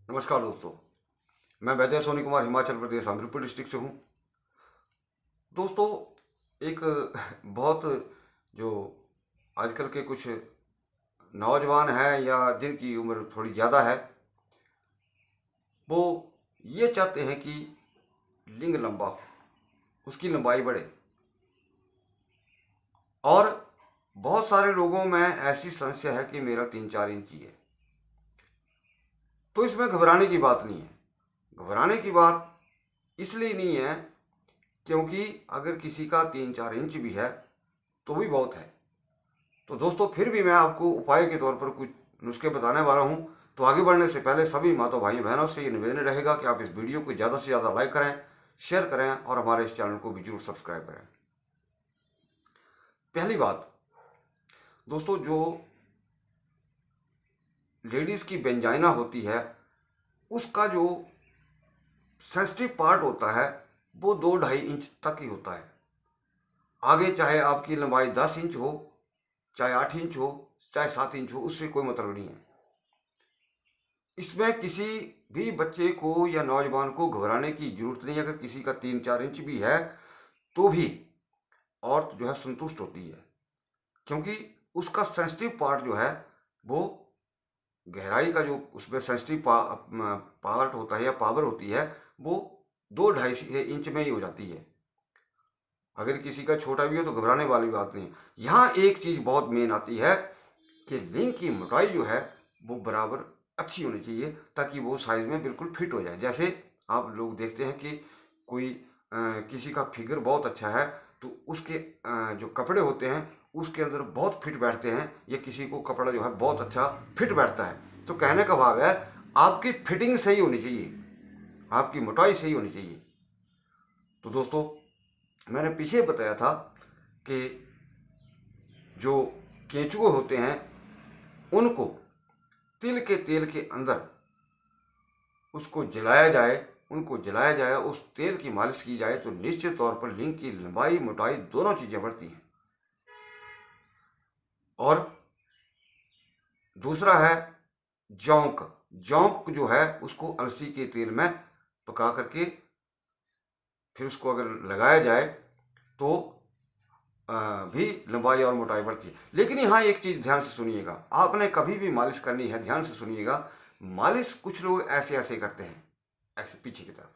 नमस्कार दोस्तों, मैं वैद्य सोनी कुमार हिमाचल प्रदेश आंध्रपुर डिस्ट्रिक्ट से हूँ। दोस्तों, एक बहुत जो आजकल के कुछ नौजवान हैं या जिनकी उम्र थोड़ी ज़्यादा है, वो ये चाहते हैं कि लिंग लंबा हो, उसकी लंबाई बढ़े। और बहुत सारे लोगों में ऐसी समस्या है कि मेरा 3-4 इंच ही है। तो इसमें घबराने की बात नहीं है। घबराने की बात इसलिए नहीं है क्योंकि अगर किसी का 3-4 इंच भी है तो भी बहुत है। तो दोस्तों, फिर भी मैं आपको उपाय के तौर पर कुछ नुस्खे बताने वाला हूँ। तो आगे बढ़ने से पहले सभी माता भाई बहनों से ये निवेदन रहेगा कि आप इस वीडियो को ज़्यादा से ज़्यादा लाइक करें, शेयर करें और हमारे इस चैनल को भी जरूर सब्सक्राइब करें। पहली बात दोस्तों, जो लेडीज़ की वेंजाइना होती है उसका जो सेंसिटिव पार्ट होता है वो 2-2.5 इंच तक ही होता है। आगे चाहे आपकी लंबाई 10 इंच हो, चाहे 8 इंच हो, चाहे 7 इंच हो, उससे कोई मतलब नहीं है। इसमें किसी भी बच्चे को या नौजवान को घबराने की जरूरत नहीं है। अगर किसी का 3-4 इंच भी है तो भी औरत जो है संतुष्ट होती है, क्योंकि उसका सेंसिटिव पार्ट जो है वो गहराई का जो उसमें सेंसिटिव पार्ट होता है या पावर होती है वो 2-2.5 इंच में ही हो जाती है। अगर किसी का छोटा भी हो तो घबराने वाली बात नहीं। यहाँ एक चीज़ बहुत मेन आती है कि लिंग की मोटाई जो है वो बराबर अच्छी होनी चाहिए ताकि वो साइज़ में बिल्कुल फिट हो जाए। जैसे आप लोग देखते हैं कि कोई किसी का फिगर बहुत अच्छा है तो उसके जो कपड़े होते हैं उसके अंदर बहुत फिट बैठते हैं, या किसी को कपड़ा जो है बहुत अच्छा फिट बैठता है। तो कहने का भाव है आपकी फिटिंग सही होनी चाहिए, आपकी मोटाई सही होनी चाहिए। तो दोस्तों, मैंने पीछे बताया था कि जो केंचुए होते हैं उनको तिल के तेल के अंदर उसको जलाया जाए, उनको जलाया जाए, उस तेल की मालिश की जाए तो निश्चित तौर पर लिंग की लंबाई मोटाई दोनों चीज़ें बढ़ती हैं। और दूसरा है जौंक। जौंक जो है उसको अलसी के तेल में पका करके फिर उसको अगर लगाया जाए तो भी लंबाई और मोटाई बढ़ती है। लेकिन यहाँ एक चीज़ ध्यान से सुनिएगा, आपने कभी भी मालिश करनी है ध्यान से सुनिएगा। मालिश कुछ लोग ऐसे ऐसे करते हैं, ऐसे पीछे की तरफ।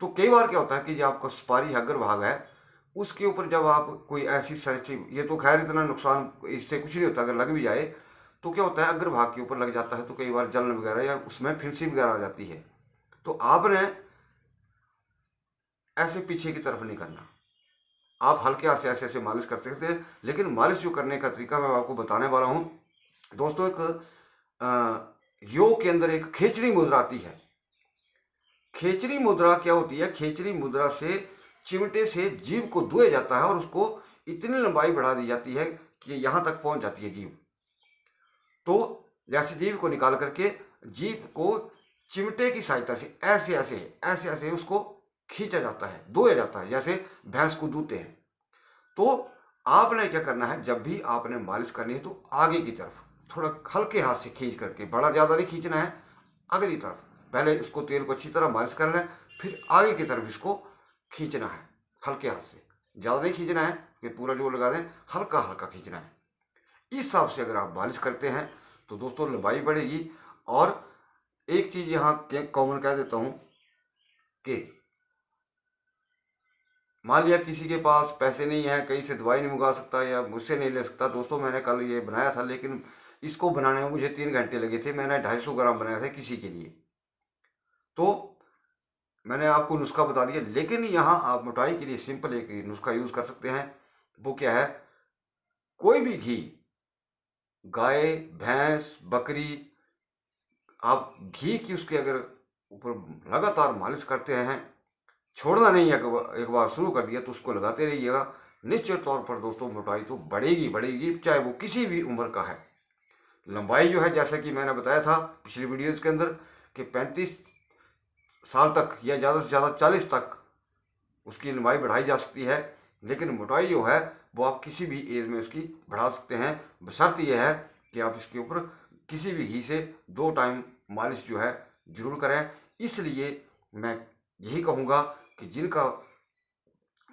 तो कई बार क्या होता है कि जो आपका सुपारी अग्रभाग है उसके ऊपर जब आप कोई ऐसी सेंसिटिव, ये तो खैर इतना नुकसान इससे कुछ नहीं होता, अगर लग भी जाए तो क्या होता है अग्रभाग के ऊपर लग जाता है तो कई बार जलन वगैरह या उसमें फिंसी वगैरह आ जाती है। तो आपने ऐसे पीछे की तरफ नहीं करना, आप हल्के हाथ से ऐसे ऐसे मालिश कर सकते हैं। लेकिन मालिश जो करने का तरीका मैं आपको बताने वाला हूँ दोस्तों। योग के अंदर एक खेचरी मुद्रा आती है। खेचरी मुद्रा क्या होती है? खेचरी मुद्रा से चिमटे से जीभ को धोया जाता है और उसको इतनी लंबाई बढ़ा दी जाती है कि यहाँ तक पहुँच जाती है जीभ। तो जैसे जीभ को निकाल करके जीभ को चिमटे की सहायता से ऐसे ऐसे ऐसे ऐसे उसको खींचा जाता है, धोया जाता है, जैसे भैंस को धोते हैं। तो आपने क्या करना है, जब भी आपने मालिश करनी है तो आगे की तरफ थोड़ा हल्के हाथ से खींच करके, बड़ा ज़्यादा नहीं खींचना है, अगली तरफ पहले इसको तेल को अच्छी तरह मालिश कर लें, फिर आगे की तरफ इसको खींचना है हल्के हाथ से। ज़्यादा नहीं खींचना है कि पूरा जोर लगा दें, हल्का हल्का खींचना है। इस हिसाब से अगर आप मालिश करते हैं तो दोस्तों लंबाई बढ़ेगी। और एक चीज़ यहाँ कॉमन कह देता हूँ कि मान लिया किसी के पास पैसे नहीं है, कहीं से दवाई नहीं मंगा सकता या मुझसे नहीं ले सकता। दोस्तों, मैंने कल ये बनाया था लेकिन इसको बनाने में मुझे 3 घंटे लगे थे। मैंने 250 ग्राम बनाया था किसी के लिए। तो मैंने आपको नुस्खा बता दिया, लेकिन यहाँ आप मोटाई के लिए सिंपल एक नुस्खा यूज़ कर सकते हैं। वो क्या है? कोई भी घी, गाय, भैंस, बकरी, आप घी की उसके अगर ऊपर लगातार मालिश करते हैं, छोड़ना नहीं है, एक बार शुरू कर दिया तो उसको लगाते रहिएगा। निश्चित तौर पर दोस्तों मोटाई तो बढ़ेगी बढ़ेगी, चाहे वो किसी भी उम्र का है। लंबाई जो है जैसा कि मैंने बताया था पिछली वीडियोज़ के अंदर कि 35 साल तक या ज़्यादा से ज़्यादा 40 तक उसकी लंबाई बढ़ाई जा सकती है। लेकिन मोटाई जो है वो आप किसी भी एज में उसकी बढ़ा सकते हैं, बशर्त यह है कि आप इसके ऊपर किसी भी घी से 2 टाइम मालिश जो है ज़रूर करें। इसलिए मैं यही कहूँगा कि जिनका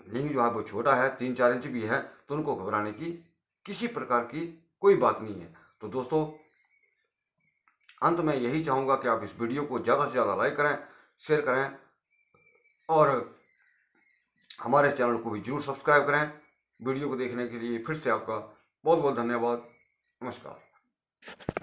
लिंग जो है वो छोटा है, 3-4 इंच भी है, तो उनको घबराने की किसी प्रकार की कोई बात नहीं है। तो दोस्तों, अंत में यही चाहूँगा कि आप इस वीडियो को ज़्यादा से ज़्यादा लाइक करें, शेयर करें और हमारे चैनल को भी जरूर सब्सक्राइब करें। वीडियो को देखने के लिए फिर से आपका बहुत बहुत धन्यवाद। नमस्कार।